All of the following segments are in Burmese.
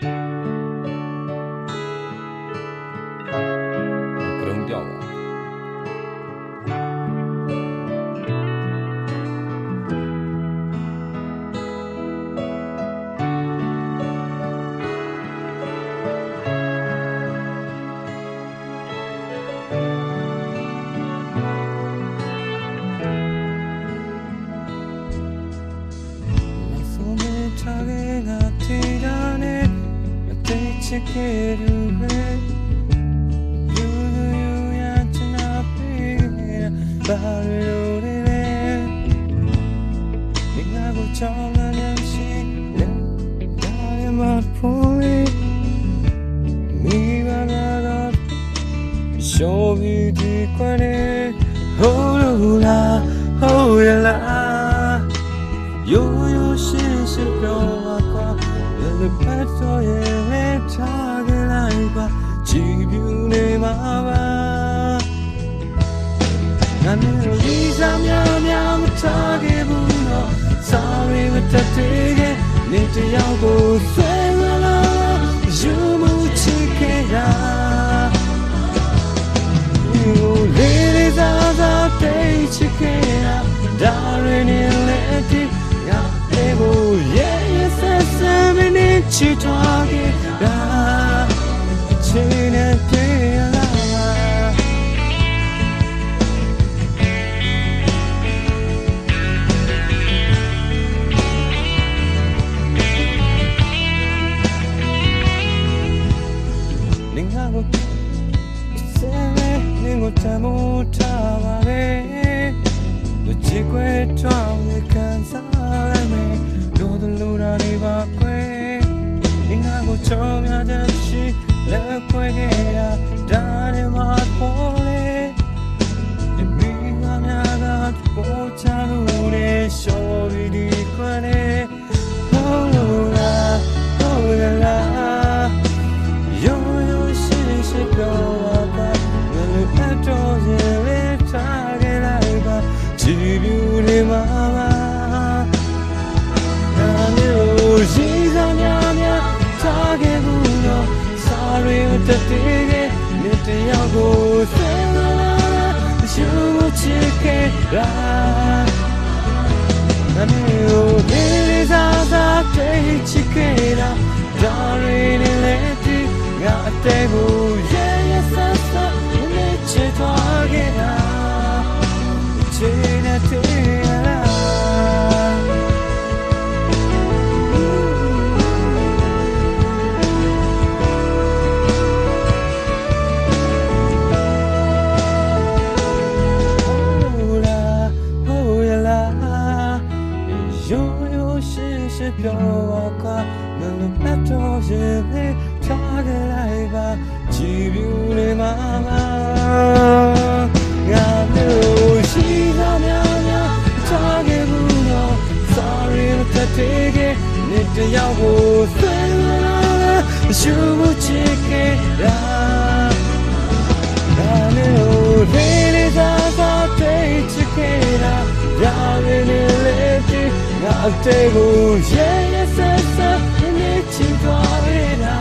ကရုံပြောက်ပါချစ်ခဲ့သူပဲယူရချင်တာပဲဘာလို့လဲဒီငါကိုချောင်းလာရှိလဲဒါရမဖို့မိဘလာတော့ရှော်ပြီးဒီခွနဲ့ဟိုလိုလားဟိုရလားရိုးရိုးရှင်းရှင်းပြောပါ The pastor yeah target like ba jibune ma ba na me visa mya target bu no sorry with the take ni te yaw ko swai la you mu chike ya you ladies are day chike ya darling let it ya ego yeah yesချစ်တော်ကဒါအချိန်နဲ့တည်းလားနင်ဟာကိုစဲနင်ကိုတမိုးထားပါလေလူချစ်ခွဲထောင်းနေကန်စားရမယ်တို့လူရာနေပါခွဲကိုချောင်းများတဲ့ရှိလက်ခွဲခဲ့တာဒါနဲ့မှပေါ်လေဒီမိမများကပေါ်ချလို့လေရှော်ပြီးဒီခွဲနေဟိုလားဟိုလားရိုးရိုးရှင်းရှင်းပြောပါမလို့အတော်ရဲ့လေထားခဲ့လိုက်ပါကြည့်ပြူနေမှာပါဒါမျိုးရှိစားများtarget bu no sorry with the day ni te yaw ko swai la you mu chike la na me o days are the day chike la darling let it ga te bu yeah yes sa ni che target la che na te laပြောကမလို့အတော်ရဲ့ထားကြလိုက်ပါကြည်ပြူနေမှာပါငါတို့ရှိသားများထားခဲ့ဘူးတော့ sorry တတဲ့ကနေ့တယောက်ကိုဆွဲလာရှုမှုချစ်ခဲ့တာဒါမျိုးလေးစားတဲ့ချစ်ခဲ့တာဒါလေးလေးငါတဲ့ကိုရဲ့ရဲ့ဆက်ဆက်နေချင်သွားရတာ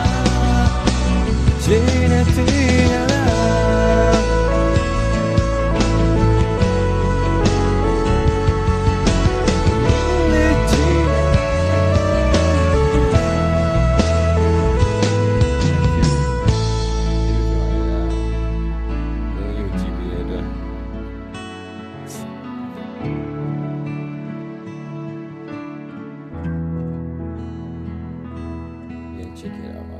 ချင်တဲ့တရားချစ်ခဲ့တာ